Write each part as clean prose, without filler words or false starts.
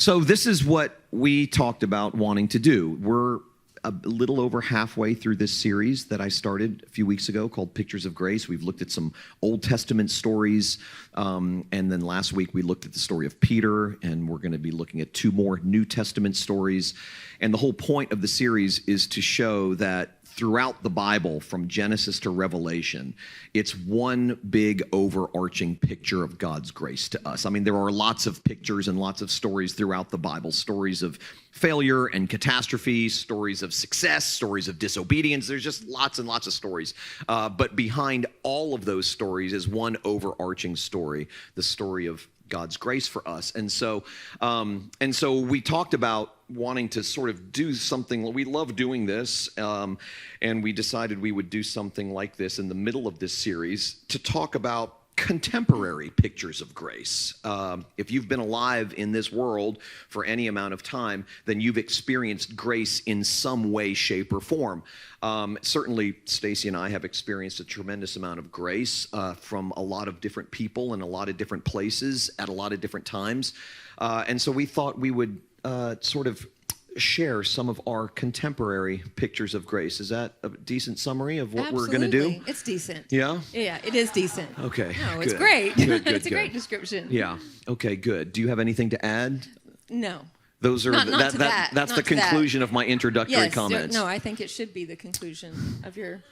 So this is what we talked about wanting to do. We're a little over halfway through this series that I started a few weeks ago called Pictures of Grace. We've looked at some Old Testament stories, and then last week we looked at the story of Peter, and we're going to be looking at 2 more New Testament stories. And the whole point of the series is to show that throughout the Bible, from Genesis to Revelation, it's one big overarching picture of God's grace to us. I mean, there are lots of pictures and lots of stories throughout the Bible, stories of failure and catastrophe, stories of success, stories of disobedience. There's just lots and lots of stories. But behind all of those stories is one overarching story, the story of God's grace for us. And so we talked about wanting to sort of do something. We love doing this, and we decided we would do something like this in the middle of this series to talk about contemporary pictures of grace. If you've been alive in this world for any amount of time, then you've experienced grace in some way, shape, or form. Certainly, Stacie and I have experienced a tremendous amount of grace from a lot of different people in a lot of different places at a lot of different times. And so we thought we would sort of share some of our contemporary pictures of grace. Is that a decent summary of what we're going to do? It's decent. Yeah? Yeah, it is decent. Okay. No, it's good. great. Good, it's a great description. Yeah. Okay, good. Do you have anything to add? No. Those are that's the conclusion of my introductory comments. No, I think it should be the conclusion of your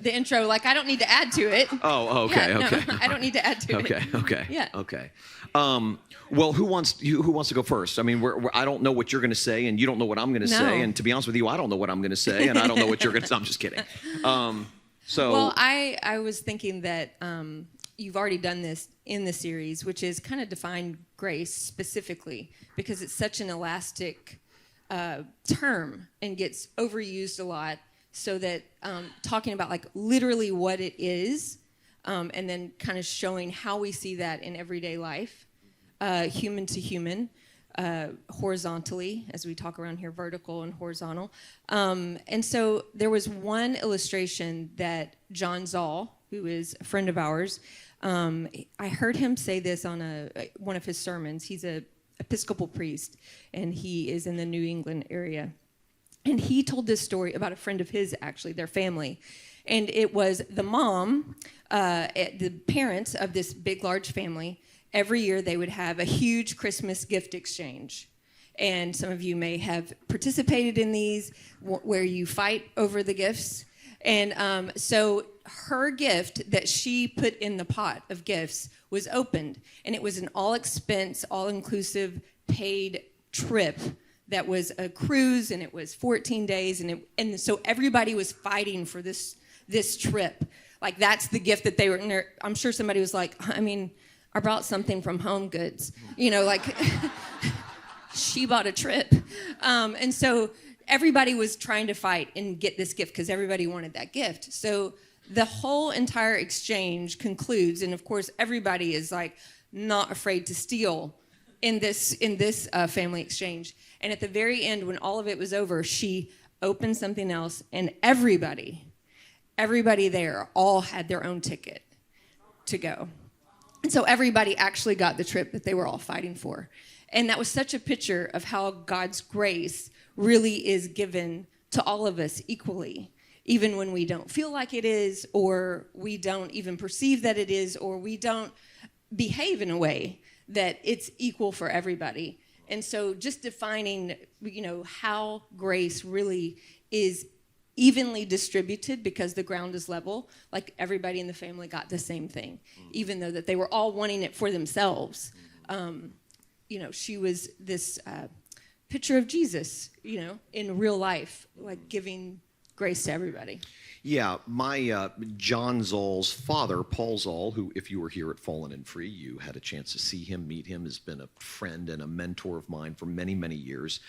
the intro. Like, I don't need to add to it. Oh, okay, yeah, okay. No, I don't need to add to it. Okay. Yeah. Okay. Well, who wants to go first? I mean, I don't know what you're going to say, and you don't know what I'm going to say, and to be honest with you, I don't know what I'm going to say, and I don't know what you're going to say. I'm just kidding. Well, I was thinking that you've already done this in the series, which is kind of define grace specifically, because it's such an elastic term and gets overused a lot, so that talking about like literally what it is, and then kind of showing how we see that in everyday life, human to human, horizontally, as we talk around here, vertical and horizontal. And so there was one illustration that John Zoll, who is a friend of ours, I heard him say this on one of his sermons. He's a Episcopal priest, and he is in the New England area. And he told this story about a friend of his, actually, their family. And it was the mom, the parents of this big, large family. Every year they would have a huge Christmas gift exchange. And some of you may have participated in these where you fight over the gifts. And so her gift that she put in the pot of gifts was opened. And it was an all-expense, all-inclusive paid trip that was a cruise, and it was 14 days. And so everybody was fighting for this trip. Like, that's the gift that they were in there. I'm sure somebody was like, I mean, I brought something from Home Goods. You know, like, she bought a trip. And so everybody was trying to fight and get this gift because everybody wanted that gift. So the whole entire exchange concludes, and of course, everybody is like not afraid to steal in this family exchange. And at the very end, when all of it was over, she opened something else, and everybody there all had their own ticket to go. And so everybody actually got the trip that they were all fighting for. And that was such a picture of how God's grace really is given to all of us equally, even when we don't feel like it is, or we don't even perceive that it is, or we don't behave in a way that it's equal for everybody. And so just defining, how grace really is evenly distributed because the ground is level, like everybody in the family got the same thing, even though that they were all wanting it for themselves. She was this picture of Jesus, in real life, like giving grace to everybody. Yeah, my John Zoll's father, Paul Zoll, who, if you were here at Fallen and Free, you had a chance to see him, meet him, has been a friend and a mentor of mine for many, many years.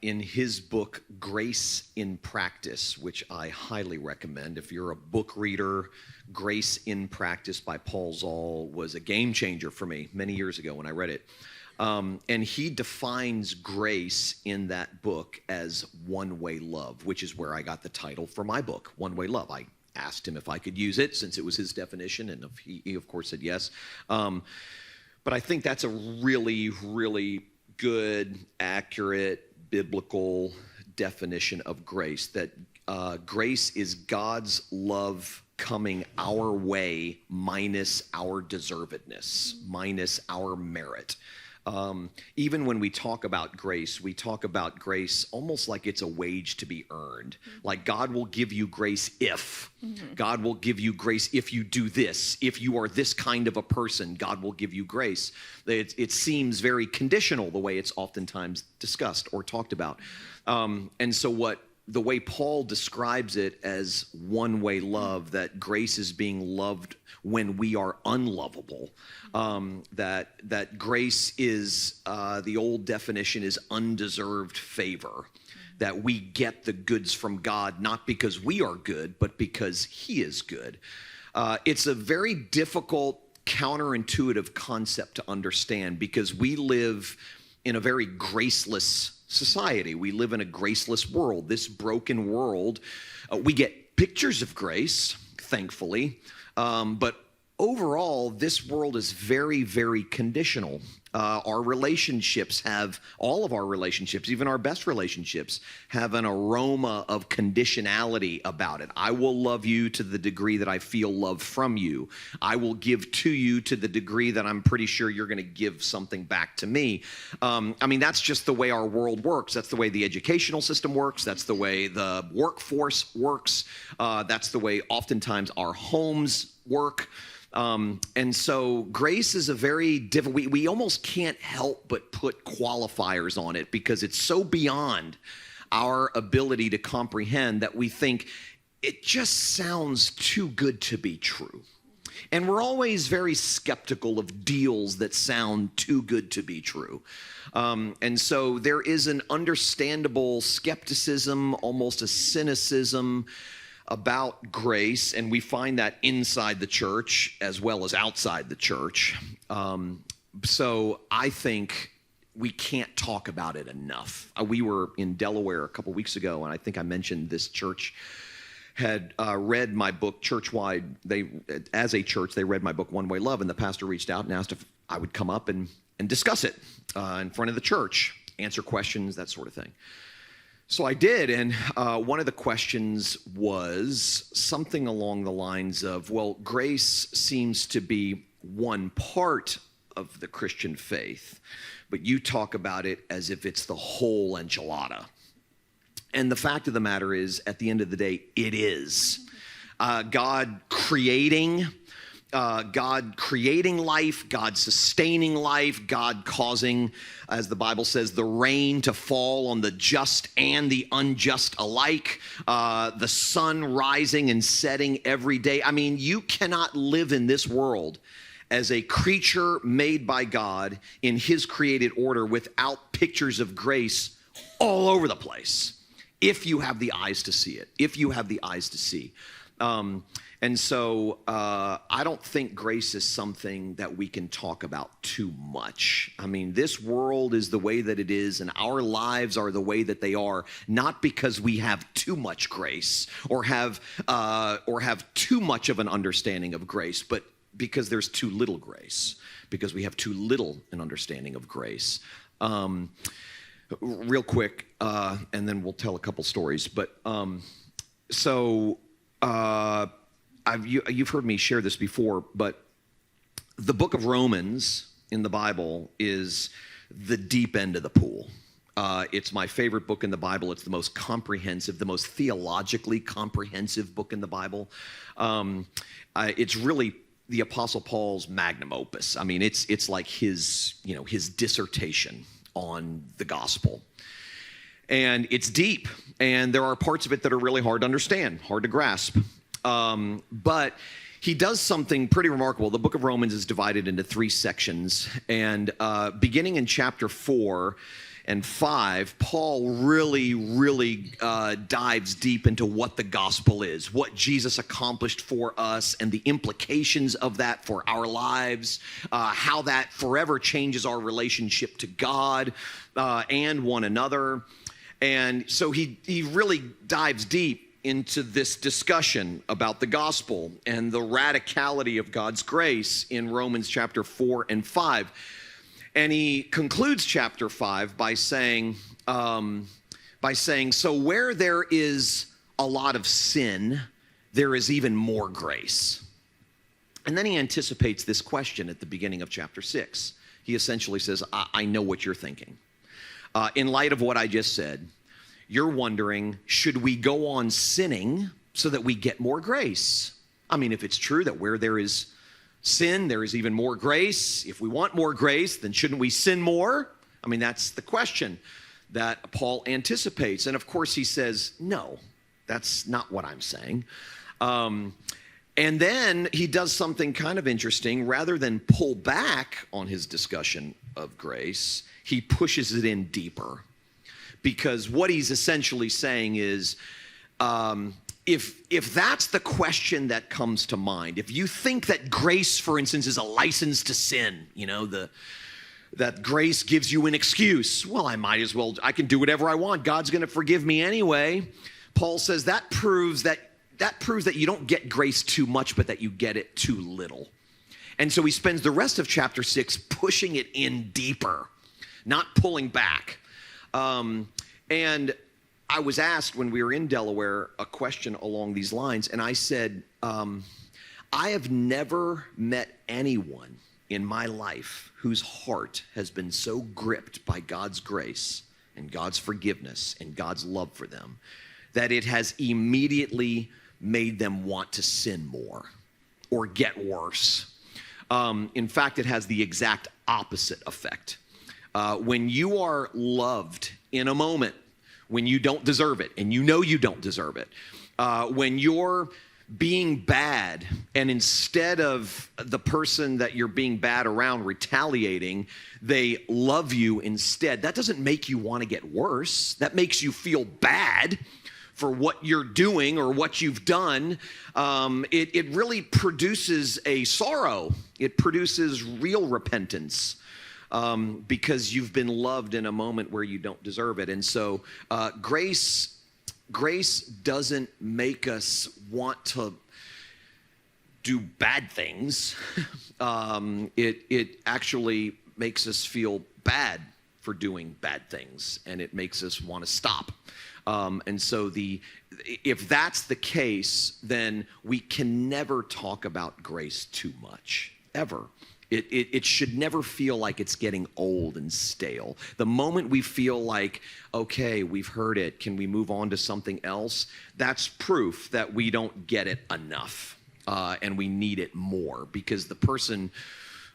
In his book, Grace in Practice, which I highly recommend. If you're a book reader, Grace in Practice by Paul Zoll was a game changer for me many years ago when I read it. And he defines grace in that book as one-way love, which is where I got the title for my book, One-Way Love. I asked him if I could use it since it was his definition, and he of course said yes. But I think that's a really, really good, accurate, biblical definition of grace, that grace is God's love coming our way minus our deservedness, minus our merit. Even when we talk about grace almost like it's a wage to be earned. Like God will give you grace if. God will give you grace if you do this. If you are this kind of a person, God will give you grace. It seems very conditional the way it's oftentimes discussed or talked about. And so the way Paul describes it as one-way love, that grace is being loved when we are unlovable, that grace is, the old definition is undeserved favor, that we get the goods from God, not because we are good, but because he is good. It's a very difficult, counterintuitive concept to understand because we live in a very graceless society. We live in a graceless world, this broken world. We get pictures of grace, thankfully, but overall, this world is very, very conditional. Our relationships all of our relationships, even our best relationships, have an aroma of conditionality about it. I will love you to the degree that I feel love from you. I will give to you to the degree that I'm pretty sure you're going to give something back to me. That's just the way our world works. That's the way the educational system works. That's the way the workforce works. That's the way oftentimes our homes work. And so grace is a very different, we almost can't help but put qualifiers on it because it's so beyond our ability to comprehend that we think it just sounds too good to be true. And we're always very skeptical of deals that sound too good to be true. And so there is an understandable skepticism, almost a cynicism about grace, and we find that inside the church as well as outside the church. So I think we can't talk about it enough. We were in Delaware a couple weeks ago, and I think I mentioned this church had read my book churchwide. As a church, they read my book, One Way Love, and the pastor reached out and asked if I would come up and discuss it in front of the church, answer questions, that sort of thing. So I did, and one of the questions was something along the lines of, well, grace seems to be one part of the Christian faith, but you talk about it as if it's the whole enchilada. And the fact of the matter is, at the end of the day, it is. God creating life, God sustaining life, God causing, as the Bible says, the rain to fall on the just and the unjust alike, the sun rising and setting every day. You cannot live in this world as a creature made by God in his created order without pictures of grace all over the place, if you have the eyes to see it, if you have the eyes to see. And so I don't think grace is something that we can talk about too much. This world is the way that it is, and our lives are the way that they are, not because we have too much grace or have too much of an understanding of grace, but because there's too little grace, because we have too little an understanding of grace. Real quick, and then we'll tell a couple stories. But you've heard me share this before, but the book of Romans in the Bible is the deep end of the pool. It's my favorite book in the Bible. It's the most comprehensive, the most theologically comprehensive book in the Bible. It's really the Apostle Paul's magnum opus. It's like his dissertation on the gospel. And it's deep, and there are parts of it that are really hard to understand, hard to grasp. But he does something pretty remarkable. The book of Romans is divided into 3 sections, and beginning in chapter 4 and 5, Paul really dives deep into what the gospel is, what Jesus accomplished for us, and the implications of that for our lives, how that forever changes our relationship to God and one another. And so he really dives deep into this discussion about the gospel and the radicality of God's grace in Romans chapter 4 and 5. And he concludes chapter 5 by saying, so where there is a lot of sin, there is even more grace. And then he anticipates this question at the beginning of chapter 6. He essentially says, I know what you're thinking. In light of what I just said, you're wondering, should we go on sinning so that we get more grace? I mean, if it's true that where there is sin, there is even more grace. If we want more grace, then shouldn't we sin more? I mean, that's the question that Paul anticipates. And of course he says, no, that's not what I'm saying. And then he does something kind of interesting. Rather than pull back on his discussion of grace, he pushes it in deeper. Because what he's essentially saying is, if that's the question that comes to mind, if you think that grace, for instance, is a license to sin, that grace gives you an excuse, well, I can do whatever I want. God's going to forgive me anyway. Paul says that proves that you don't get grace too much, but that you get it too little. And so he spends the rest of chapter 6 pushing it in deeper, not pulling back. And I was asked when we were in Delaware a question along these lines, and I said, I have never met anyone in my life whose heart has been so gripped by God's grace and God's forgiveness and God's love for them that it has immediately made them want to sin more or get worse. In fact, it has the exact opposite effect. When you are loved in a moment when you don't deserve it, and you know you don't deserve it, when you're being bad, and instead of the person that you're being bad around retaliating, they love you instead, that doesn't make you want to get worse. That makes you feel bad for what you're doing or what you've done. It really produces a sorrow. It produces real repentance. Because you've been loved in a moment where you don't deserve it. And so grace doesn't make us want to do bad things. It actually makes us feel bad for doing bad things, and it makes us want to stop. And so if that's the case, then we can never talk about grace too much, ever. It should never feel like it's getting old and stale. The moment we feel like, okay, we've heard it, can we move on to something else? That's proof that we don't get it enough, and we need it more. Because the person,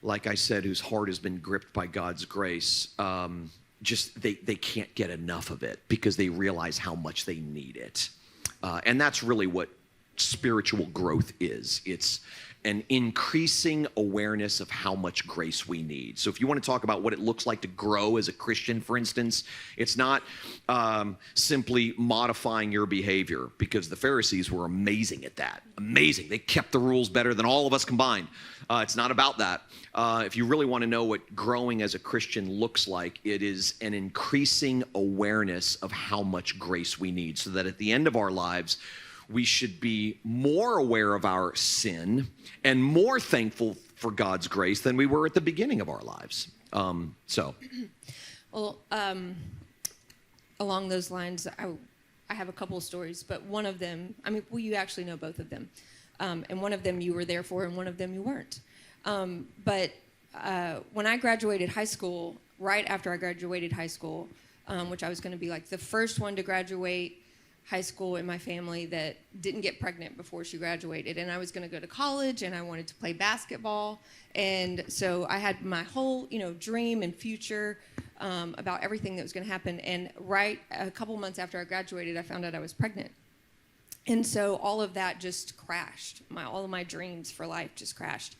like I said, whose heart has been gripped by God's grace, they can't get enough of it because they realize how much they need it. And that's really what spiritual growth is. It's an increasing awareness of how much grace we need. So if you want to talk about what it looks like to grow as a Christian, for instance, it's not simply modifying your behavior, because the Pharisees were amazing at that. Amazing. They kept the rules better than all of us combined. It's not about that. If you really want to know what growing as a Christian looks like, it is an increasing awareness of how much grace we need, so that at the end of our lives, we should be more aware of our sin and more thankful for God's grace than we were at the beginning of our lives. Well, along those lines, I have a couple of stories, but one of them, you actually know both of them. And one of them you were there for, and one of them you weren't. But when I graduated high school, right after I graduated high school, which I was going to be like the first one to graduate high school in my family that didn't get pregnant before she graduated, and I was going to go to college, and I wanted to play basketball, and so I had my whole dream and future about everything that was going to happen. And right a couple months after I graduated, I found out I was pregnant, and so all of that just crashed. All of my dreams for life just crashed,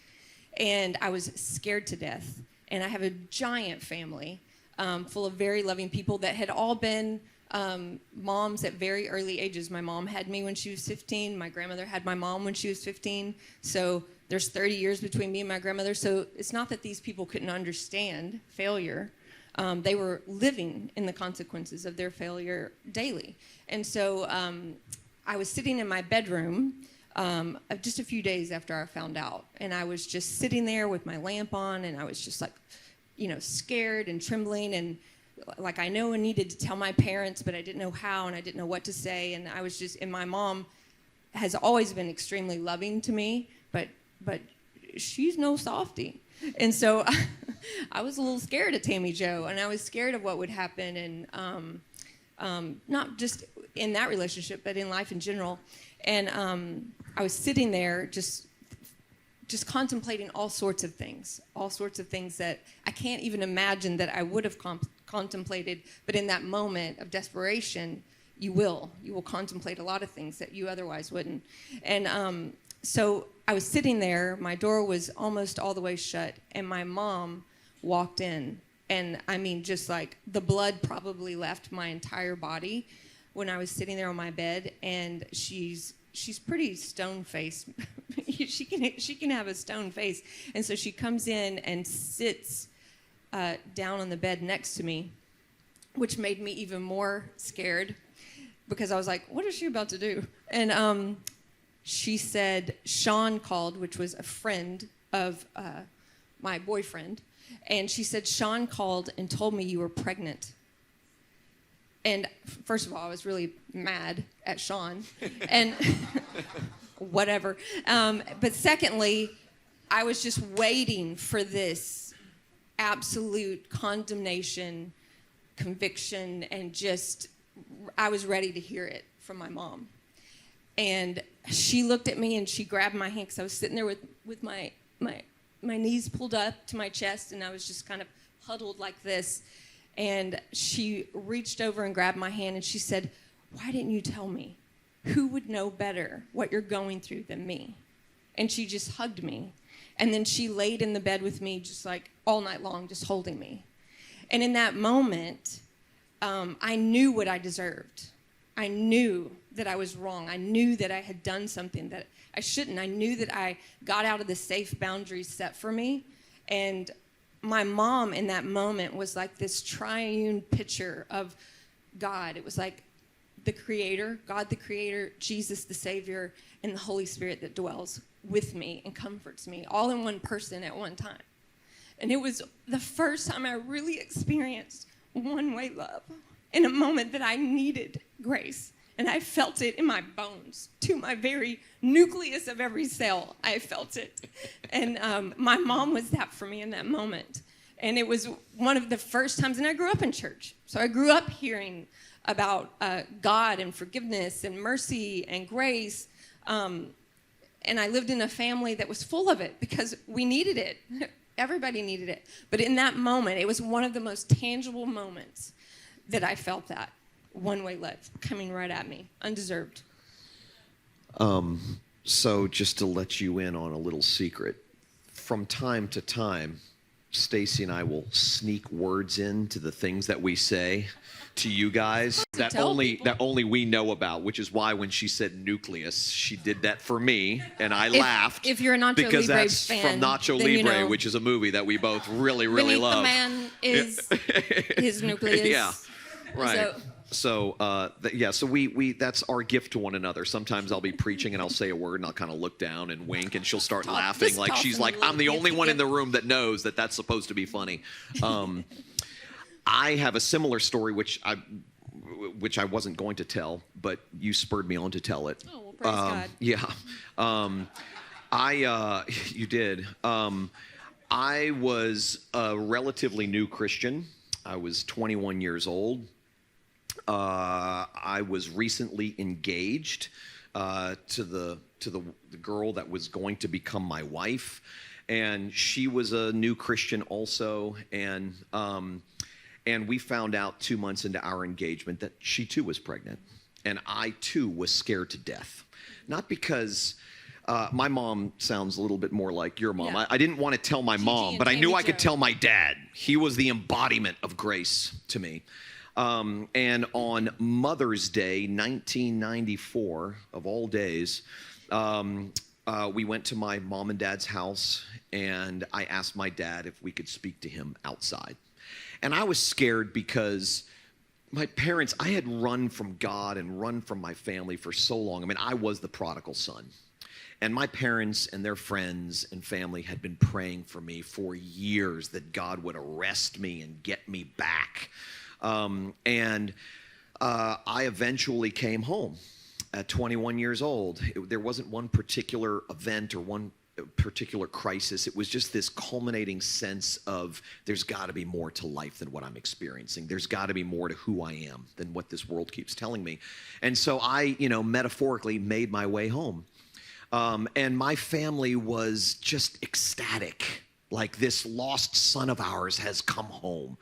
and I was scared to death. And I have a giant family full of very loving people that had all been moms at very early ages. My mom had me when she was 15. My grandmother had my mom when she was 15. So there's 30 years between me and my grandmother. So it's not that these people couldn't understand failure. They were living in the consequences of their failure daily. And so I was sitting in my bedroom just a few days after I found out. And I was just sitting there with my lamp on, and I was just like scared and trembling, and like I know I needed to tell my parents, but I didn't know how, and I didn't know what to say, and I was just, and my mom has always been extremely loving to me, but she's no softie. And so I was a little scared of Tammy Jo, and I was scared of what would happen, and not just in that relationship, but in life in general. And I was sitting there just contemplating all sorts of things that I can't even imagine that I would have contemplated, but in that moment of desperation, you will contemplate a lot of things that you otherwise wouldn't. And so I was sitting there, my door was almost all the way shut, and my mom walked in. And I mean, just like the blood probably left my entire body when I was sitting there on my bed. And she's pretty stone-faced. she can have a stone face. And so she comes in and sits down on the bed next to me, which made me even more scared, because I was like, what is she about to do? And she said, Sean called, which was a friend of my boyfriend. And she said, Sean called and told me you were pregnant. And first of all, I was really mad at Sean. And whatever. But secondly, I was just waiting for this absolute condemnation, conviction, and just, I was ready to hear it from my mom. And she looked at me and she grabbed my hand, because I was sitting there with my knees pulled up to my chest, and I was just kind of huddled like this. And she reached over and grabbed my hand, and she said, why didn't you tell me? Who would know better what you're going through than me? And she just hugged me. And then she laid in the bed with me just like all night long, just holding me. And in that moment, I knew what I deserved. I knew that I was wrong. I knew that I had done something that I shouldn't. I knew that I got out of the safe boundaries set for me. And my mom in that moment was like this triune picture of God. It was like the Creator, God the Creator, Jesus the Savior, and the Holy Spirit that dwells with me and comforts me, all in one person at one time. And it was the first time I really experienced one-way love in a moment that I needed grace. And I felt it in my bones, to my very nucleus of every cell. I felt it. And my mom was that for me in that moment. And it was one of the first times, and I grew up in church. So I grew up hearing about God and forgiveness and mercy and grace. And I lived in a family that was full of it because we needed it. Everybody needed it. But in that moment, it was one of the most tangible moments that I felt that one-way love coming right at me, undeserved. So just to let you in on a little secret, from time to time, Stacie and I will sneak words into the things that we say to you guys that only we know about, which is why when she said nucleus, she did that for me, and I laughed. If you're a Nacho because Libre that's fan, from Nacho then Libre, you know. which is a movie that we both really, really love. The man is his nucleus. Yeah, right. So we that's our gift to one another. Sometimes I'll be preaching and I'll say a word and I'll kind of look down and wink, and she'll start laughing like she's like, I'm the only one in the room that knows that that's supposed to be funny. I have a similar story which I wasn't going to tell, but you spurred me on to tell it. Oh, well, praise God. Yeah. You did. I was a relatively new Christian. I was 21 years old. I was recently engaged to the girl that was going to become my wife, and she was a new Christian also, and we found out 2 months into our engagement that she too was pregnant, and I too was scared to death. Not because my mom sounds a little bit more like your mom. Yeah. I didn't want to tell my mom, but I knew I could tell my dad. He was the embodiment of grace to me. And on Mother's Day, 1994, of all days, we went to my mom and dad's house, and I asked my dad if we could speak to him outside. And I was scared because my parents, I had run from God and run from my family for so long. I mean, I was the prodigal son. And my parents and their friends and family had been praying for me for years that God would arrest me and get me back. I eventually came home at 21 years old. There wasn't one particular event or one particular crisis. It was just this culminating sense of there's got to be more to life than what I'm experiencing. There's got to be more to who I am than what this world keeps telling me. And so I, metaphorically made my way home. And my family was just ecstatic. Like, this lost son of ours has come home.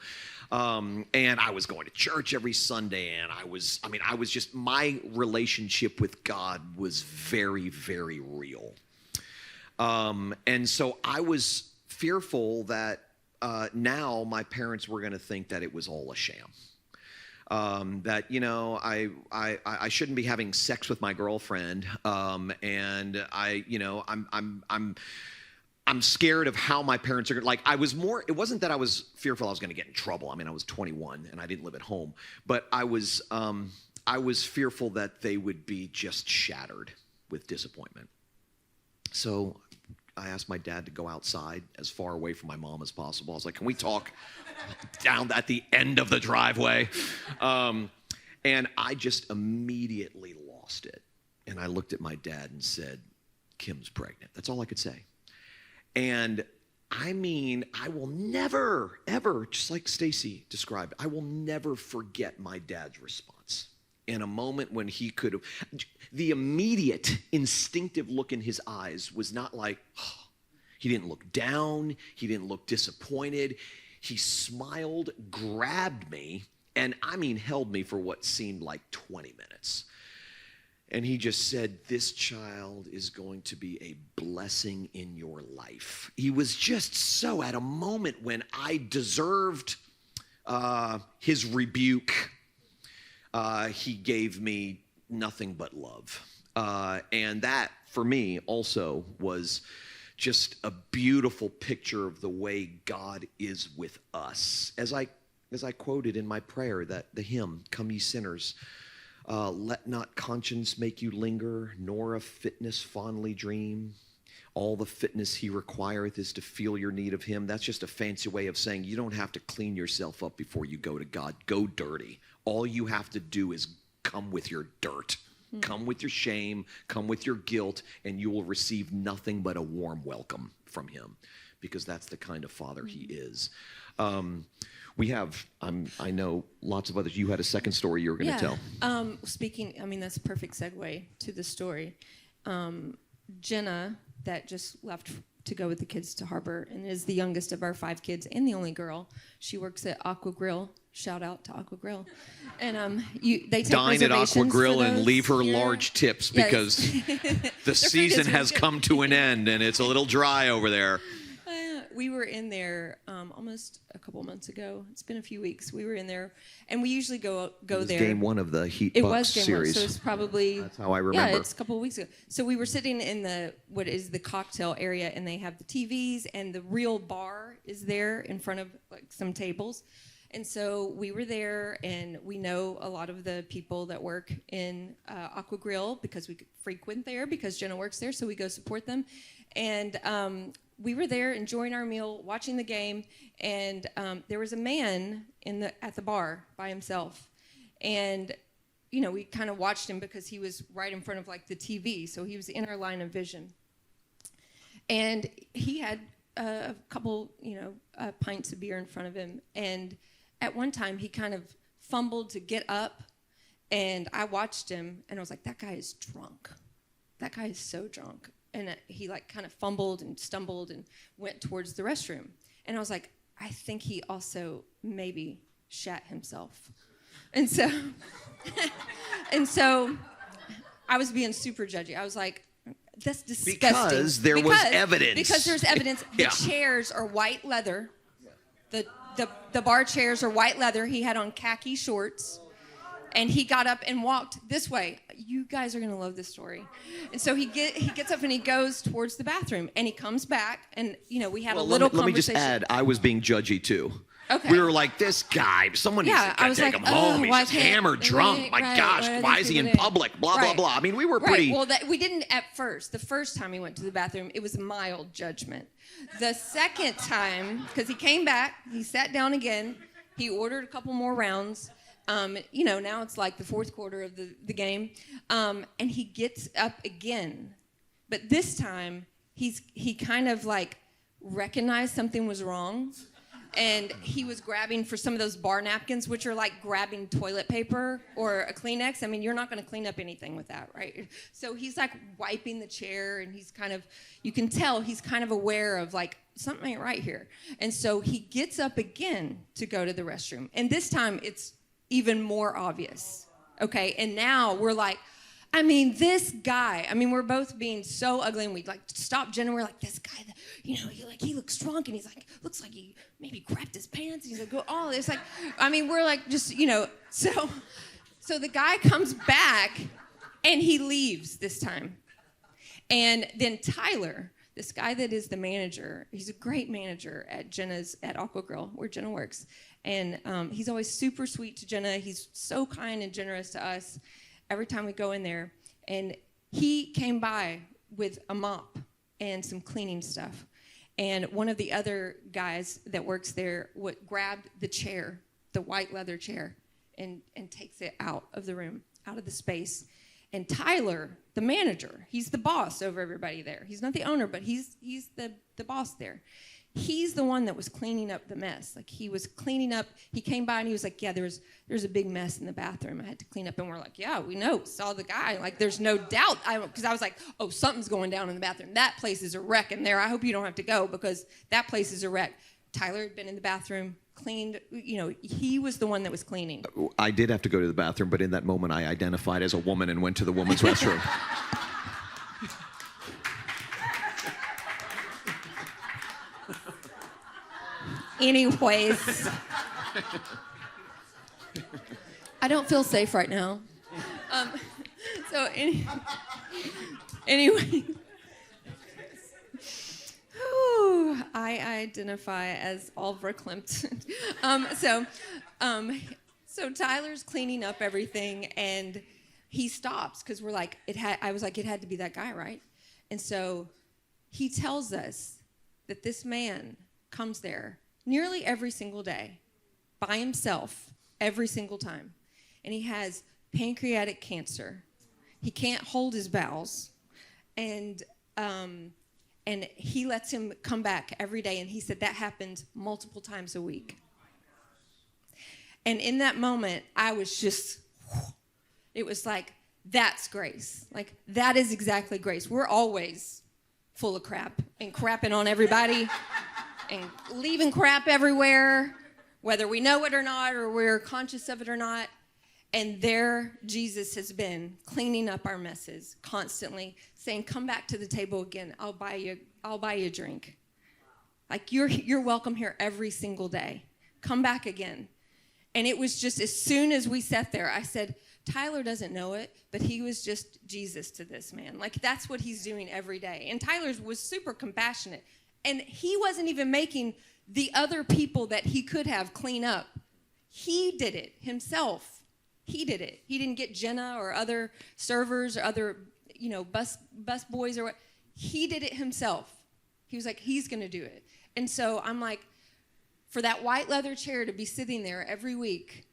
And I was going to church every Sunday, and my relationship with God was very, very real. And so I was fearful that now my parents were going to think that it was all a sham. That I shouldn't be having sex with my girlfriend, and I'm scared of how my parents are going to, like, it wasn't that I was fearful I was going to get in trouble. I mean, I was 21 and I didn't live at home, but I was fearful that they would be just shattered with disappointment. So I asked my dad to go outside as far away from my mom as possible. I was like, can we talk down at the end of the driveway? And I just immediately lost it. And I looked at my dad and said, Kim's pregnant. That's all I could say. And I mean, I will never, ever, just like Stacie described, I will never forget my dad's response. In a moment when he could have, the immediate instinctive look in his eyes was not like, oh. He didn't look down, he didn't look disappointed. He smiled, grabbed me, and held me for what seemed like 20 minutes. And he just said, this child is going to be a blessing in your life. He was just so at a moment when I deserved his rebuke. He gave me nothing but love. And that, for me, also was just a beautiful picture of the way God is with us. As I quoted in my prayer, that the hymn, Come Ye Sinners, let not conscience make you linger, nor of fitness fondly dream. All the fitness he requireth is to feel your need of him. That's just a fancy way of saying you don't have to clean yourself up before you go to God. Go dirty. All you have to do is come with your dirt. Come with your shame, come with your guilt, and you will receive nothing but a warm welcome from him, because that's the kind of father he is. We have, I know lots of others. You had a second story you were going to tell. That's a perfect segue to the story. Jenna, that just left to go with the kids to Harbor and is the youngest of our 5 kids and the only girl. She works at Aqua Grill. Shout out to Aqua Grill. And they take dine at Aqua Grill and leave her here. Large tips because the season has come to an end and it's a little dry over there. We were in there almost a couple months ago. It's been a few weeks. We were in there, and we usually go it was there. Game 1 of the Heat It Bucks was game series. 1, so it's probably that's how I remember. Yeah, it's a couple of weeks ago. So we were sitting in what is the cocktail area, and they have the TVs, and the real bar is there in front of like some tables. And so we were there, and we know a lot of the people that work in Aqua Grill because we frequent there because Jenna works there, so we go support them. And we were there enjoying our meal, watching the game, and there was a man at the bar by himself. And, we kind of watched him because he was right in front of like the TV, so he was in our line of vision. And he had a couple, pints of beer in front of him, and at one time, he kind of fumbled to get up, and I watched him, and I was like, that guy is drunk. That guy is so drunk. And he like kind of fumbled and stumbled and went towards the restroom. And I was like, I think he also maybe shat himself. And so, I was being super judgy. I was like, that's disgusting. Because there was evidence. Because there's evidence. The chairs are white leather. The bar chairs are white leather. He had on khaki shorts. And he got up and walked this way. You guys are going to love this story. And so he gets up and he goes towards the bathroom. And he comes back. And, we had a little conversation. Let me just add, I was being judgy too. Okay. We were like, this guy, someone needs to take him home. He's just hammered drunk. My gosh, why is he in public? Blah, blah, blah. I mean, we were pretty... Well, we didn't at first. The first time he went to the bathroom, it was mild judgment. The second time, because he came back, he sat down again, he ordered a couple more rounds. Now it's like the fourth quarter of the game. And he gets up again. But this time, he kind of like recognized something was wrong. And he was grabbing for some of those bar napkins, which are like grabbing toilet paper or a Kleenex. I mean, you're not going to clean up anything with that, right? So he's like wiping the chair, and he's kind of, you can tell he's kind of aware of like, something ain't right here. And so he gets up again to go to the restroom. And this time it's even more obvious, okay? And now we're like, I mean, this guy, we're both being so ugly, and we like stop Jenna. We're like, this guy, he looks drunk, and he's like, looks like he maybe crapped his pants. And he's like, oh, it's like, we're like, just, so the guy comes back, and he leaves this time. And then Tyler, this guy that is the manager, he's a great manager at Aqua Grill, where Jenna works. And he's always super sweet to Jenna. He's so kind and generous to us every time we go in there. And he came by with a mop and some cleaning stuff. And one of the other guys that works there grabbed the chair, the white leather chair, and takes it out of the room, out of the space. And Tyler, the manager, he's the boss over everybody there. He's not the owner, but he's the boss there. He's the one that was cleaning up the mess. Like, he was cleaning up. He came by and he was like, yeah, there's a big mess in the bathroom I had to clean up. And we're like, yeah, we know. Saw the guy. Like, there's no doubt. Because I was like, oh, something's going down in the bathroom. That place is a wreck in there. I hope you don't have to go, because that place is a wreck. Tyler had been in the bathroom, cleaned. He was the one that was cleaning. I did have to go to the bathroom, but in that moment, I identified as a woman and went to the woman's restroom. Anyways, I don't feel safe right now. Anyway, I identify as all verklempt. So Tyler's cleaning up everything, and he stops because we're like, I was like, it had to be that guy, right? And so he tells us that this man comes there nearly every single day, by himself, every single time. And he has pancreatic cancer. He can't hold his bowels. And he lets him come back every day. And he said that happens multiple times a week. And in that moment, I was just, it was like, that's grace. Like, that is exactly grace. We're always full of crap and crapping on everybody. And leaving crap everywhere, whether we know it or not, or we're conscious of it or not. And there Jesus has been cleaning up our messes constantly, saying, come back to the table again. I'll buy you a drink. Like, you're welcome here every single day. Come back again. And it was just, as soon as we sat there, I said, Tyler doesn't know it, but he was just Jesus to this man. Like, that's what he's doing every day. And Tyler was super compassionate. And he wasn't even making the other people that he could have clean up. He did it himself. He did it. He didn't get Jenna or other servers or other, bus boys or what. He did it himself. He was like, he's going to do it. And so I'm like, for that white leather chair to be sitting there every week,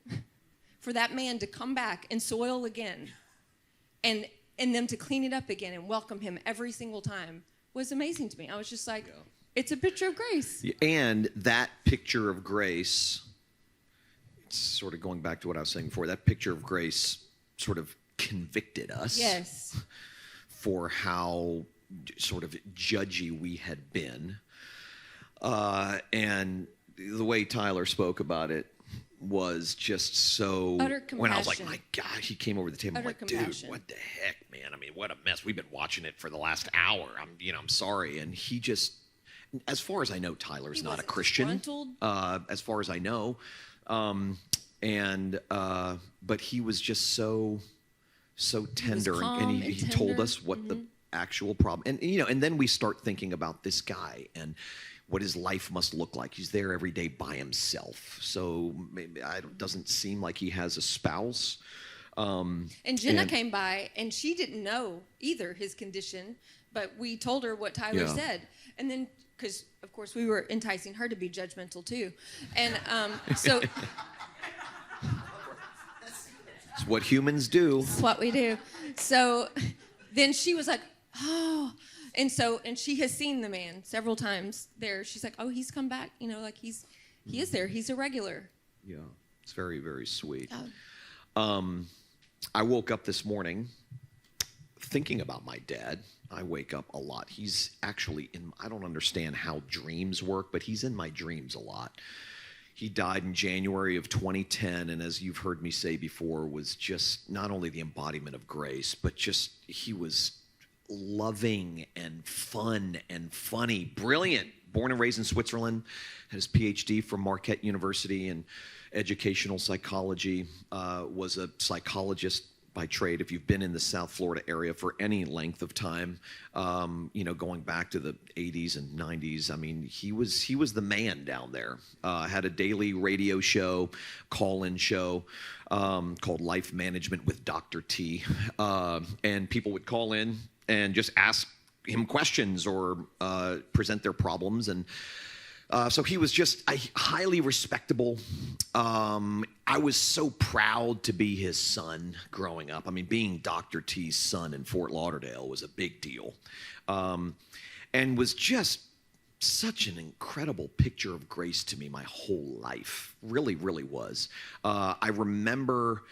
for that man to come back and soil again, and them to clean it up again and welcome him every single time, was amazing to me. I was just like, it's a picture of grace. And that picture of grace, it's sort of going back to what I was saying before, that picture of grace sort of convicted us. Yes. For how sort of judgy we had been. And the way Tyler spoke about it was just so... Utter compassion. When I was like, my gosh, he came over the table. Utter I'm like, compassion. dude, what the heck, man? What a mess. We've been watching it for the last hour. I'm sorry. And he just... As far as I know, Tyler's not a Christian. As far as I know. But he was just so tender, and he told us what the actual problem. And and then we start thinking about this guy, and what his life must look like. He's there every day by himself. So maybe it doesn't seem like he has a spouse. And Jenna came by, and she didn't know either his condition, but we told her what Tyler said. And then, because, of course, we were enticing her to be judgmental, too. And so... It's what humans do. It's what we do. So then she was like, oh... And she has seen the man several times there. She's like, oh, he's come back. Like he is there. He's a regular. Yeah, it's very, very sweet. I woke up this morning thinking about my dad. I wake up a lot. He's actually I don't understand how dreams work, but he's in my dreams a lot. He died in January of 2010, and as you've heard me say before, was just not only the embodiment of grace, but just he was loving and fun and funny, brilliant. Born and raised in Switzerland, had his PhD from Marquette University in educational psychology, was a psychologist by trade. If you've been in the South Florida area for any length of time, going back to the 80s and 90s, I mean, he was the man down there. Had a daily radio show, call-in show called Life Management with Dr. T, and people would call in and just ask him questions or present their problems. And so he was just a highly respectable. I was so proud to be his son growing up. I mean, being Dr. T's son in Fort Lauderdale was a big deal. And was just such an incredible picture of grace to me my whole life. Really, really was. I remember,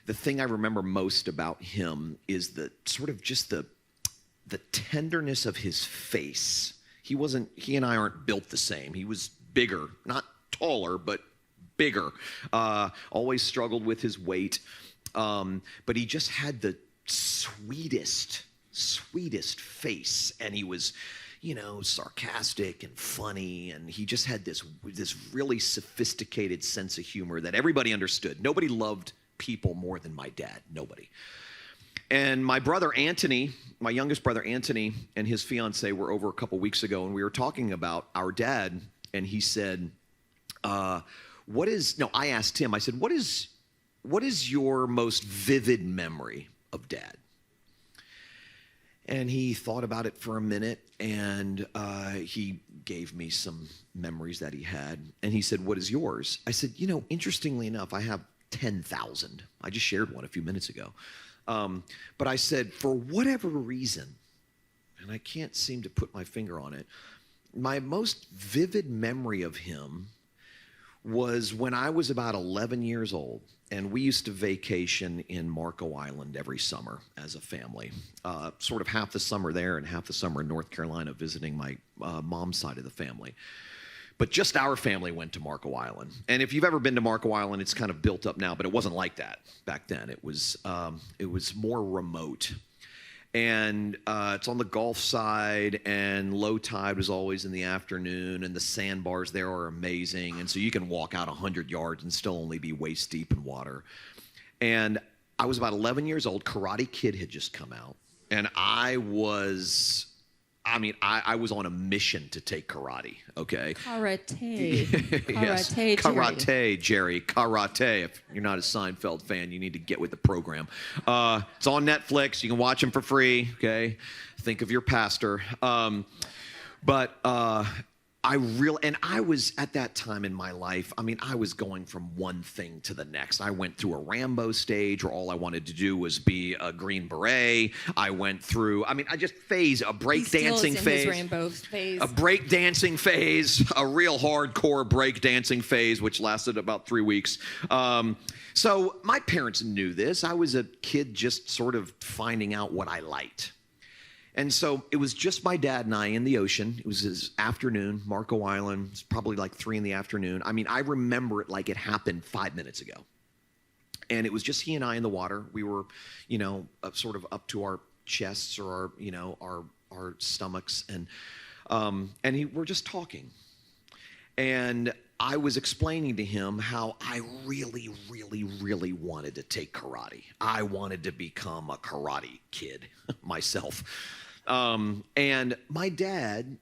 the thing I remember most about him is the sort of just the tenderness of his face. He and I aren't built the same. He was bigger, not taller, but bigger. Always struggled with his weight. But he just had the sweetest face. And he was, sarcastic and funny. And he just had this really sophisticated sense of humor that everybody understood. Nobody loved people more than my dad. Nobody. And my brother Anthony, my youngest brother Anthony, and his fiance were over a couple weeks ago, and we were talking about our dad, and he said, I asked him, I said, what is your most vivid memory of Dad? And he thought about it for a minute, and he gave me some memories that he had, and he said, what is yours? I said, interestingly enough, I have 10,000. I just shared one a few minutes ago. But I said, for whatever reason, and I can't seem to put my finger on it, my most vivid memory of him was when I was about 11 years old, and we used to vacation in Marco Island every summer as a family, sort of half the summer there and half the summer in North Carolina visiting my mom's side of the family. But just our family went to Marco Island. And if you've ever been to Marco Island, it's kind of built up now, but it wasn't like that back then. It was more remote. And it's on the Gulf side, and low tide was always in the afternoon, and the sandbars there are amazing. And so you can walk out 100 yards and still only be waist deep in water. And I was about 11 years old. Karate Kid had just come out. And I was on a mission to take karate, okay? Karate. Yes. Karate, Jerry. Karate. If you're not a Seinfeld fan, you need to get with the program. It's on Netflix. You can watch them for free, okay? Think of your pastor. I was at that time in my life, I was going from one thing to the next. I went through a Rambo stage where all I wanted to do was be a Green Beret. I went through, a breakdancing phase. Rambo phase. A breakdancing phase, a real hardcore breakdancing phase, which lasted about 3 weeks. So my parents knew this. I was a kid just sort of finding out what I liked. And so it was just my dad and I in the ocean. It was his afternoon, Marco Island. It's probably like 3 p.m. I remember it like it happened 5 minutes ago. And it was just he and I in the water. We were, sort of up to our chests or our stomachs. And we're just talking. And I was explaining to him how I really, really, really wanted to take karate. I wanted to become a karate kid myself. And my dad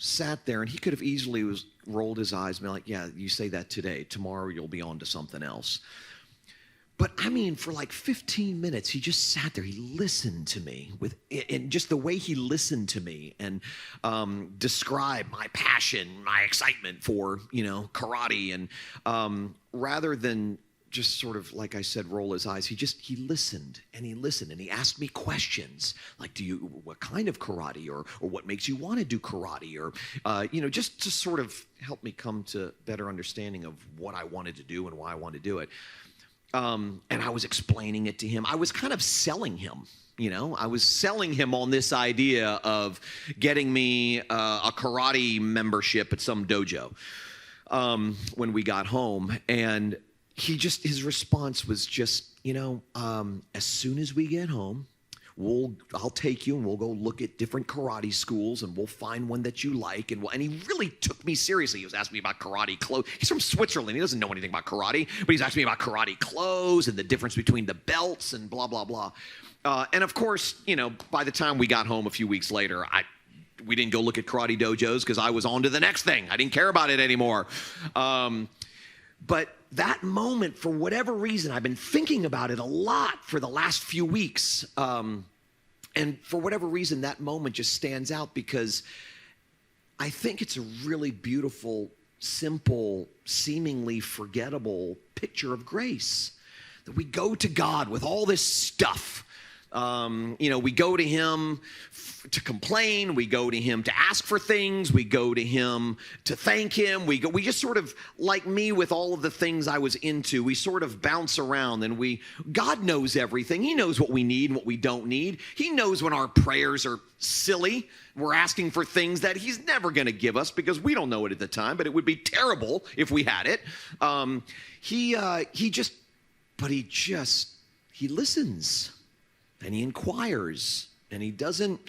sat there, and he could have easily rolled his eyes and been like, yeah, you say that today. Tomorrow you'll be on to something else. But I mean, for like 15 minutes, he just sat there. He listened to me and just the way he listened to me and described my passion, my excitement for, karate. And rather than just sort of, like I said, roll his eyes, he listened and he asked me questions like, what kind of karate or what makes you want to do karate or, just to sort of help me come to better understanding of what I wanted to do and why I wanted to do it. And I was explaining it to him. I was kind of selling him, I was selling him on this idea of getting me a karate membership at some dojo when we got home. And his response was just, as soon as we get home, I'll take you and we'll go look at different karate schools and we'll find one that you like. And he really took me seriously. He was asking me about karate clothes. He's from Switzerland. He doesn't know anything about karate, but he's asking me about karate clothes and the difference between the belts and blah, blah, blah. And of course, by the time we got home a few weeks later, we didn't go look at karate dojos because I was on to the next thing. I didn't care about it anymore. But that moment, for whatever reason, I've been thinking about it a lot for the last few weeks. And for whatever reason, that moment just stands out because I think it's a really beautiful, simple, seemingly forgettable picture of grace. That we go to God with all this stuff. We go to him to complain. We go to him to ask for things. We go to him to thank him. We just sort of, like me with all of the things I was into, we sort of bounce around and God knows everything. He knows what we need and what we don't need. He knows when our prayers are silly. We're asking for things that he's never going to give us because we don't know it at the time, but it would be terrible if we had it. He listens. And he inquires, and he doesn't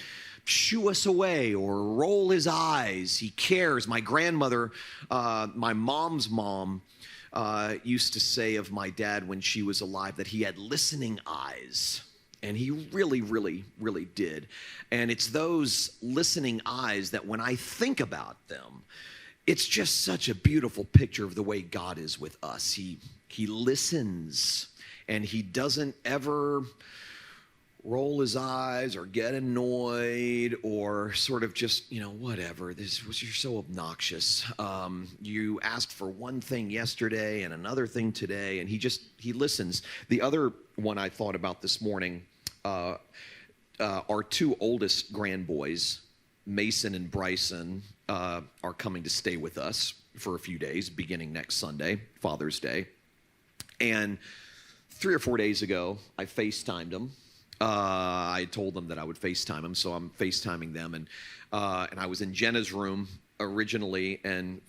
shoo us away or roll his eyes. He cares. My grandmother, my mom's mom, used to say of my dad when she was alive that he had listening eyes. And he really, really, really did. And it's those listening eyes that when I think about them, it's just such a beautiful picture of the way God is with us. He listens, and he doesn't ever roll his eyes or get annoyed or sort of just, whatever. You're so obnoxious. You asked for one thing yesterday and another thing today, and he listens. The other one I thought about this morning, our two oldest grandboys, Mason and Bryson, are coming to stay with us for a few days, beginning next Sunday, Father's Day. And 3 or 4 days ago, I FaceTimed them. I told them that I would FaceTime them, so I'm FaceTiming them. And I was in Jenna's room originally, and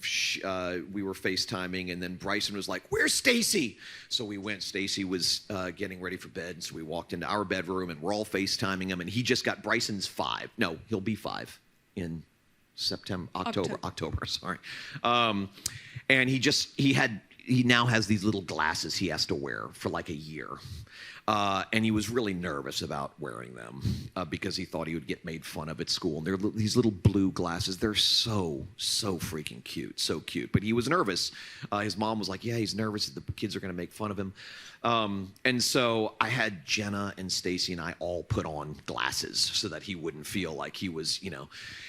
we were FaceTiming, and then Bryson was like, "Where's Stacie?" So we went. Stacie was getting ready for bed, and so we walked into our bedroom, and we're all FaceTiming him. And he just got Bryson's 5. No, he'll be 5 in October. Sorry. And he now has these little glasses he has to wear for like a year. And he was really nervous about wearing them because he thought he would get made fun of at school. And they're these little blue glasses. They're so freaking cute, so cute. But he was nervous. His mom was like, yeah, he's nervous that the kids are going to make fun of him. And so I had Jenna and Stacie and I all put on glasses so that he wouldn't feel like he was,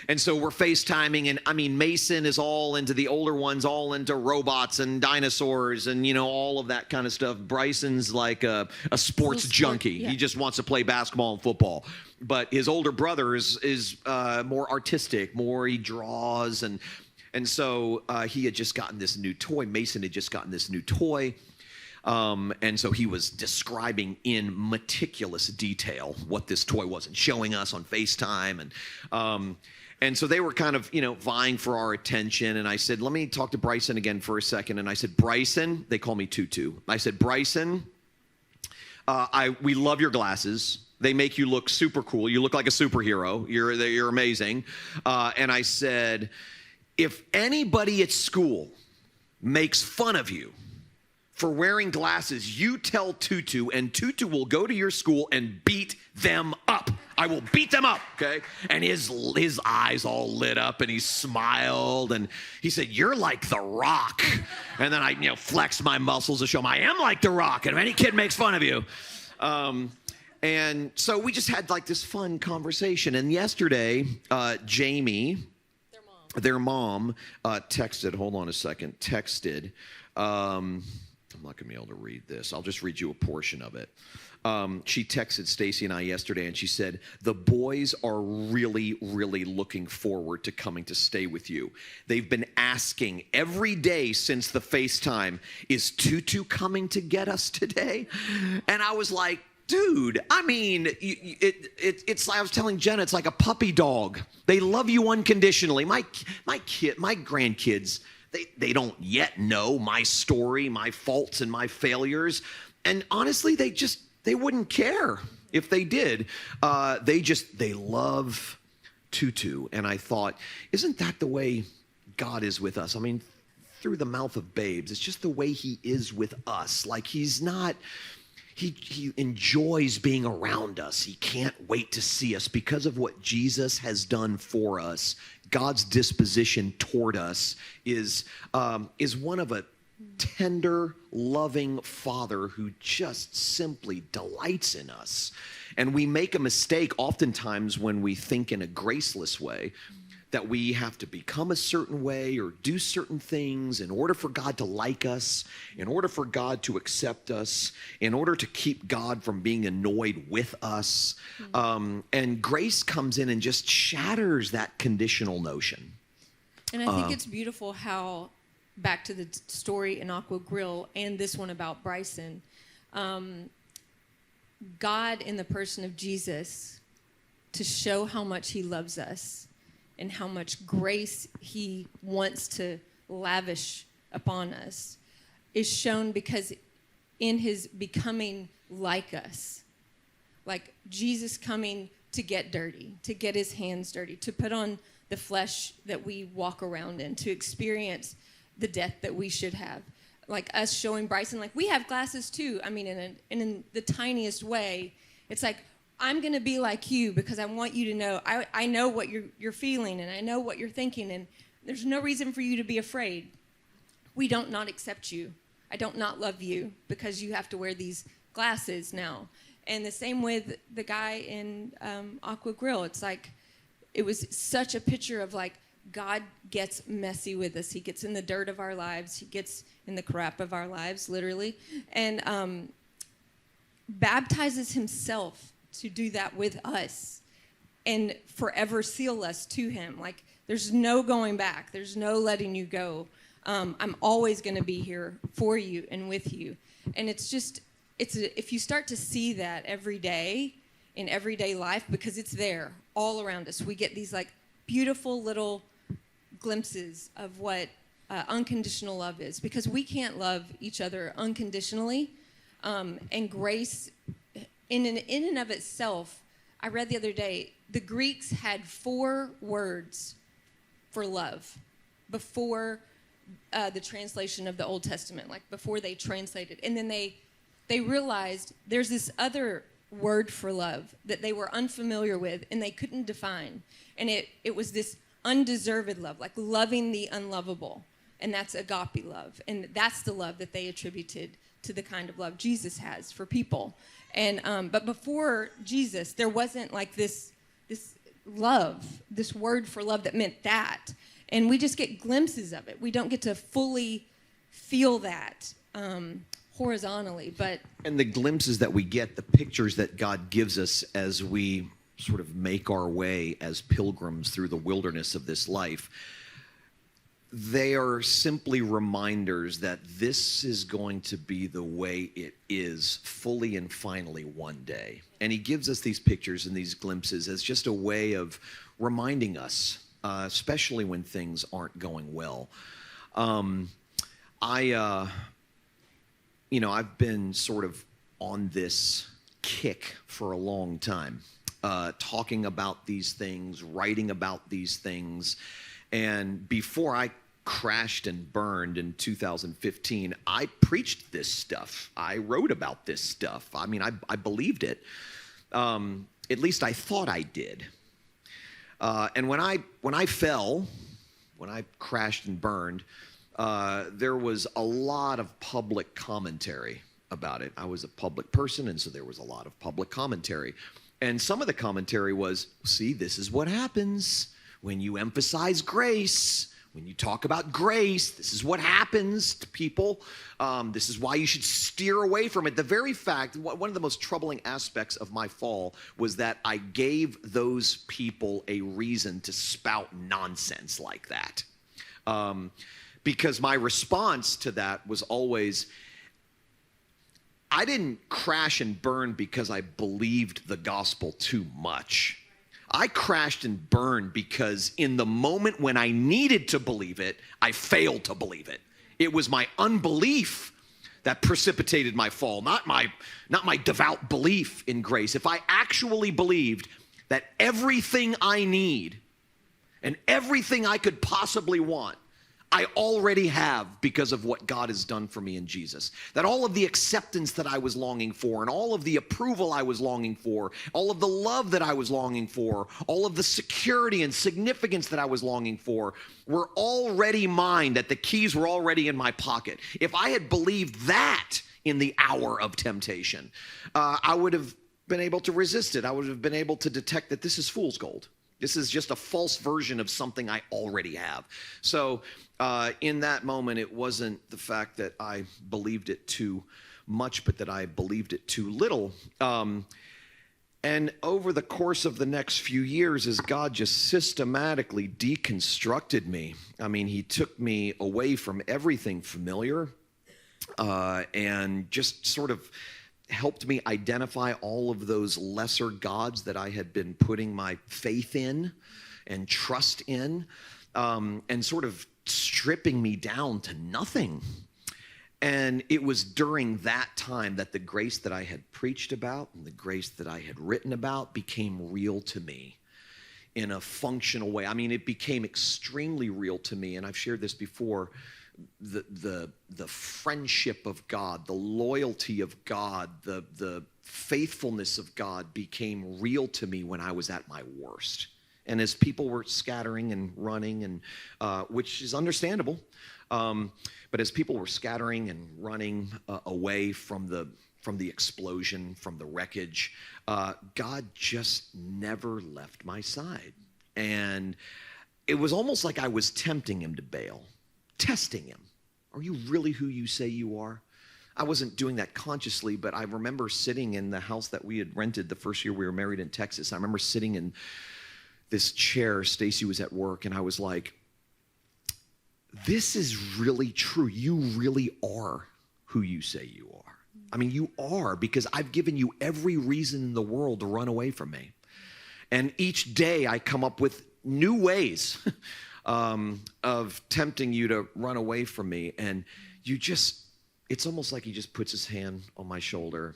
And so we're FaceTiming, and I mean, Mason is all into the older ones, all into robots and dinosaurs and, all of that kind of stuff. Bryson's like a sports junkie. Yeah. He just wants to play basketball and football. But his older brother is more artistic, he draws. And so he had just gotten this new toy. Mason had just gotten this new toy. And so he was describing in meticulous detail what this toy was and showing us on FaceTime. And so they were kind of, vying for our attention. And I said, let me talk to Bryson again for a second. And I said, Bryson, they call me Tutu. I said, Bryson, we love your glasses. They make you look super cool. You look like a superhero. You're amazing. And I said, if anybody at school makes fun of you for wearing glasses, you tell Tutu, and Tutu will go to your school and beat them up. I will beat them up, okay? And his eyes all lit up, and he smiled, and he said, you're like The Rock. And then I, flexed my muscles to show him I am like The Rock, and if any kid makes fun of you. And so we just had like this fun conversation. And yesterday, Jamie, their mom, texted, hold on a second, I'm not going to be able to read this. I'll just read you a portion of it. She texted Stacie and I yesterday, and she said, the boys are really, really looking forward to coming to stay with you. They've been asking every day since the FaceTime, is Tutu coming to get us today? And I was like, dude, I mean, it's like I was telling Jenna, it's like a puppy dog. They love you unconditionally. My grandkids, they don't yet know my story, my faults and my failures. And honestly, they wouldn't care if they did. They love Tutu. And I thought, isn't that the way God is with us? I mean, through the mouth of babes, it's just the way he is with us. Like he's not... He enjoys being around us. He can't wait to see us because of what Jesus has done for us. God's disposition toward us is one of a tender, loving Father who just simply delights in us. And we make a mistake oftentimes when we think in a graceless way, that we have to become a certain way or do certain things in order for God to like us, in order for God to accept us, in order to keep God from being annoyed with us. And grace comes in and just shatters that conditional notion. And I think it's beautiful how, back to the story in Aqua Grill and this one about Bryson, God in the person of Jesus, to show how much he loves us and how much grace he wants to lavish upon us, is shown because in his becoming like us, like Jesus coming to get dirty, to get his hands dirty, to put on the flesh that we walk around in, to experience the death that we should have. Like us showing Bryson, like we have glasses too. I mean, in the tiniest way, it's like, I'm going to be like you because I want you to know, I know what you're feeling and I know what you're thinking, and there's no reason for you to be afraid. We don't not accept you. I don't not love you because you have to wear these glasses now. And the same with the guy in Aqua Grill. It's like, it was such a picture of like, God gets messy with us. He gets in the dirt of our lives. He gets in the crap of our lives, literally. And baptizes himself to do that with us and forever seal us to him. Like, there's no going back. There's no letting you go. I'm always going to be here for you and with you. And it's just, if you start to see that every day in everyday life, because it's there all around us, we get these like beautiful little glimpses of what unconditional love is, because we can't love each other unconditionally. And grace, in and of itself, I read the other day, the Greeks had 4 words for love before the translation of the Old Testament, like before they translated. And then they realized there's this other word for love that they were unfamiliar with and they couldn't define. And it was this undeserved love, like loving the unlovable. And that's agape love. And that's the love that they attributed to the kind of love Jesus has for people. And but before Jesus, there wasn't like this love, this word for love that meant that. And we just get glimpses of it. We don't get to fully feel that horizontally, but... And the glimpses that we get, the pictures that God gives us as we sort of make our way as pilgrims through the wilderness of this life, they are simply reminders that this is going to be the way it is fully and finally one day. And he gives us these pictures and these glimpses as just a way of reminding us, especially when things aren't going well. I've been sort of on this kick for a long time, talking about these things, writing about these things. And before I crashed and burned in 2015, I preached this stuff. I wrote about this stuff. I mean, I believed it. At least I thought I did. And when I fell, when I crashed and burned, there was a lot of public commentary about it. I was a public person, and so there was a lot of public commentary. And some of the commentary was, see, this is what happens when you emphasize grace. When you talk about grace, this is what happens to people. This is why you should steer away from it. The very fact, one of the most troubling aspects of my fall was that I gave those people a reason to spout nonsense like that. Because my response to that was always, I didn't crash and burn because I believed the gospel too much. I crashed and burned because in the moment when I needed to believe it, I failed to believe it. It was my unbelief that precipitated my fall, not my devout belief in grace. If I actually believed that everything I need and everything I could possibly want, I already have because of what God has done for me in Jesus. That all of the acceptance that I was longing for, and all of the approval I was longing for, all of the love that I was longing for, all of the security and significance that I was longing for were already mine, that the keys were already in my pocket. If I had believed that in the hour of temptation, I would have been able to resist it. I would have been able to detect that this is fool's gold. This is just a false version of something I already have. So in that moment, it wasn't the fact that I believed it too much, but that I believed it too little. And over the course of the next few years, as God just systematically deconstructed me, I mean, he took me away from everything familiar and just sort of helped me identify all of those lesser gods that I had been putting my faith in and trust in, and sort of stripping me down to nothing. And it was during that time that the grace that I had preached about and the grace that I had written about became real to me in a functional way. I mean, it became extremely real to me, and I've shared this before. The friendship of God, the loyalty of God, the faithfulness of God became real to me when I was at my worst. And as people were scattering and running, and which is understandable, but as people were scattering and running away from the explosion, from the wreckage, God just never left my side. And it was almost like I was tempting him to bail. Testing him. Are you really who you say you are? I wasn't doing that consciously, but I remember sitting in the house that we had rented the first year we were married in Texas. I remember sitting in this chair. Stacie was at work, and I was like, this is really true. You really are who you say you are. I mean, you are, because I've given you every reason in the world to run away from me. And each day I come up with new ways of tempting you to run away from me. And it's almost like he just puts his hand on my shoulder,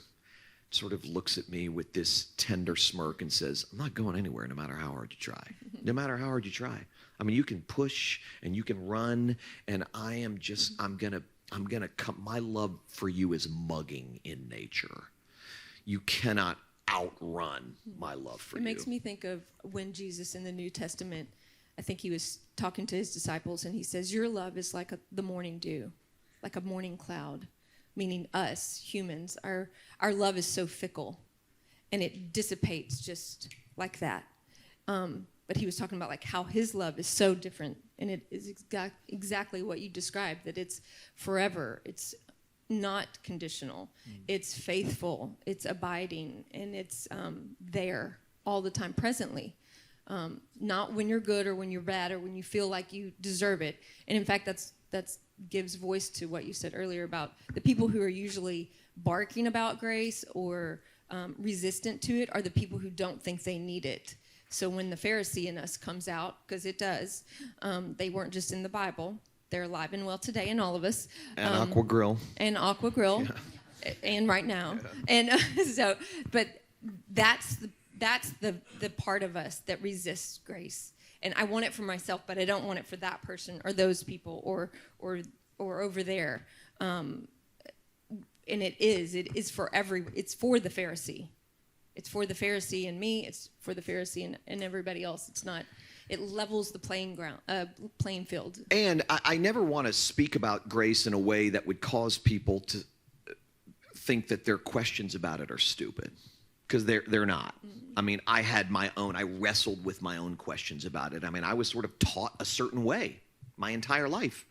sort of looks at me with this tender smirk and says, I'm not going anywhere no matter how hard you try. No matter how hard you try. I mean, you can push and you can run, and I'm gonna come. My love for you is mugging in nature. You cannot outrun my love for you. It makes me think of when Jesus in the New Testament, I think he was talking to his disciples, and he says, your love is like the morning dew, like a morning cloud, meaning us, humans. Our love is so fickle, and it dissipates just like that. But he was talking about like how his love is so different, and it is exactly what you described, that it's forever. It's not conditional. It's faithful. It's abiding, and it's there all the time, presently. Not when you're good or when you're bad or when you feel like you deserve it. And in fact, that's gives voice to what you said earlier about the people who are usually barking about grace or resistant to it are the people who don't think they need it. So when the Pharisee in us comes out, because it does, they weren't just in the Bible. They're alive and well today in all of us. And Aqua Grill. And Aqua Grill. Yeah. And right now. Yeah. And but that's the part of us that resists grace. And I want it for myself, but I don't want it for that person or those people or over there. And it is for it's for the Pharisee. It's for the Pharisee and me. It's for the Pharisee and everybody else. It's not. It levels the playing field. And I never want to speak about grace in a way that would cause people to think that their questions about it are stupid, because they're not. I mean, I had my own. I wrestled with my own questions about it. I mean, I was sort of taught a certain way my entire life.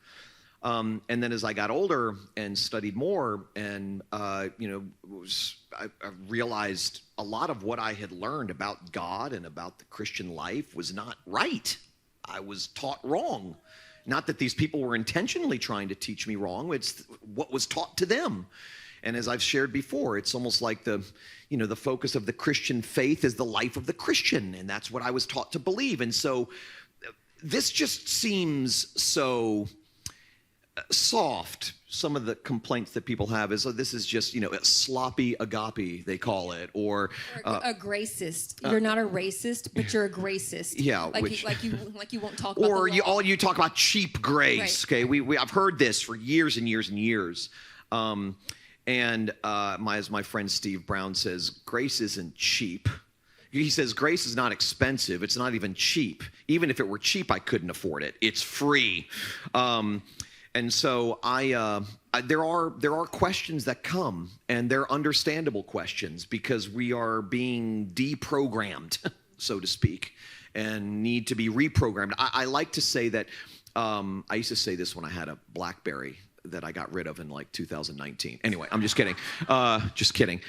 And then as I got older and studied more, and I realized a lot of what I had learned about God and about the Christian life was not right. I was taught wrong. Not that these people were intentionally trying to teach me wrong. It's what was taught to them. And as I've shared before, it's almost like the focus of the Christian faith is the life of the Christian, and that's what I was taught to believe. And so this just seems so soft. Some of the complaints that people have is, this is just, a sloppy agape, they call it, or a gracist. You're not a racist, but you're a gracist. Yeah, like you won't talk about or the law. you talk about cheap grace. Right. Okay, I've heard this for years and years and years. As my friend Steve Brown says, grace isn't cheap. He says grace is not expensive. It's not even cheap. Even if it were cheap, I couldn't afford it. It's free. And so there are questions that come, and they're understandable questions, because we are being deprogrammed, so to speak, and need to be reprogrammed. I like to say that, I used to say this when I had a BlackBerry that I got rid of in like 2019. Anyway, I'm just kidding. Just kidding.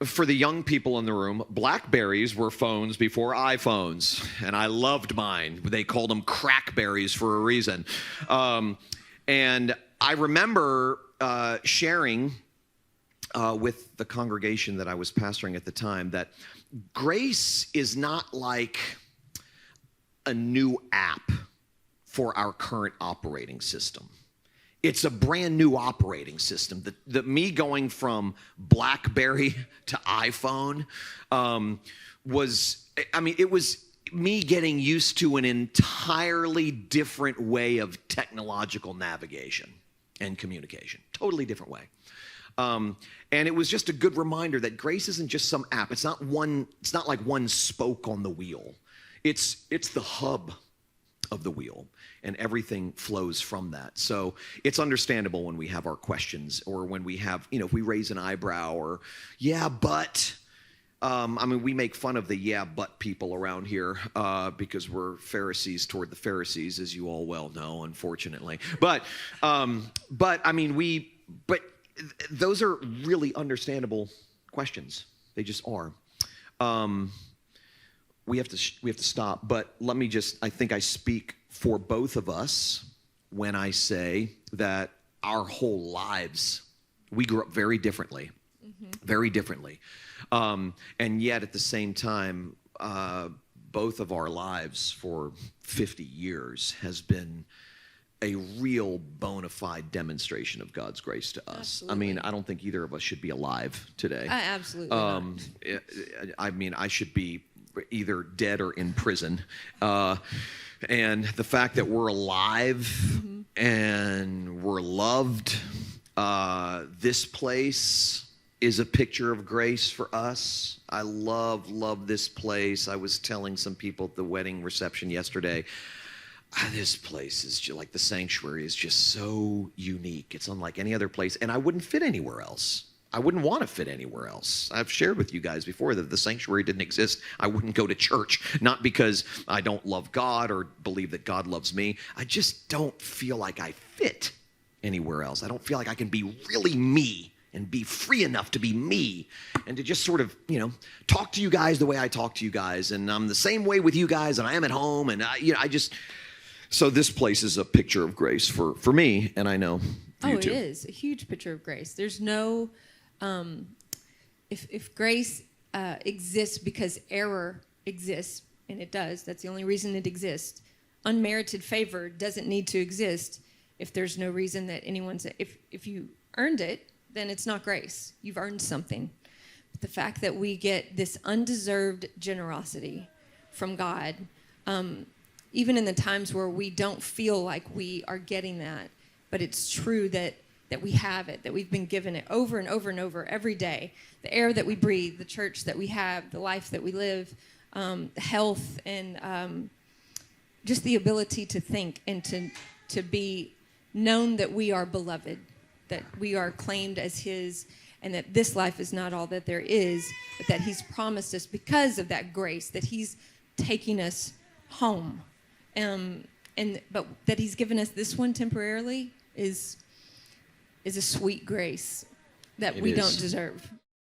For the young people in the room, BlackBerries were phones before iPhones, and I loved mine. They called them crackberries for a reason. And I remember sharing with the congregation that I was pastoring at the time that grace is not like a new app for our current operating system. It's a brand new operating system. The me going from BlackBerry to iPhone it was me getting used to an entirely different way of technological navigation and communication. Totally different way. And it was just a good reminder that grace isn't just some app. It's not like one spoke on the wheel. It's the hub of the wheel, and everything flows from that. So it's understandable when we have our questions, or when we have, if we raise an eyebrow, or but we make fun of the but people around here because we're Pharisees toward the Pharisees, as you all well know, unfortunately. But those are really understandable questions. They just are. We have to stop, but let me I think I speak for both of us when I say that our whole lives, we grew up very differently, very differently. And yet at the same time, both of our lives for 50 years has been a real bona fide demonstration of God's grace to us. Absolutely. I don't think either of us should be alive today. Absolutely not. I should be either dead or in prison. And the fact that we're alive and we're loved, this place is a picture of grace for us. I love this place. I was telling some people at the wedding reception yesterday, this place is just like the sanctuary is just so unique. It's unlike any other place, and I wouldn't fit anywhere else. I wouldn't want to fit anywhere else. I've shared with you guys before that if the sanctuary didn't exist, I wouldn't go to church. Not because I don't love God or believe that God loves me. I just don't feel like I fit anywhere else. I don't feel like I can be really me and be free enough to be me and to just sort of, talk to you guys the way I talk to you guys. And I'm the same way with you guys, and I am at home. And so this place is a picture of grace for me, and I know you too. It is a huge picture of grace. There's no... If grace exists because error exists, and it does, that's the only reason it exists. Unmerited favor doesn't need to exist if there's no reason that if you earned it, then it's not grace. You've earned something. But the fact that we get this undeserved generosity from God, even in the times where we don't feel like we are getting that, but it's true that that we have it, that we've been given it over and over and over every day. The air that we breathe, the church that we have, the life that we live, health, and just the ability to think and to be known that we are beloved, that we are claimed as his, and that this life is not all that there is, but that he's promised us because of that grace, that he's taking us home. But that he's given us this one temporarily is a sweet grace that we don't deserve.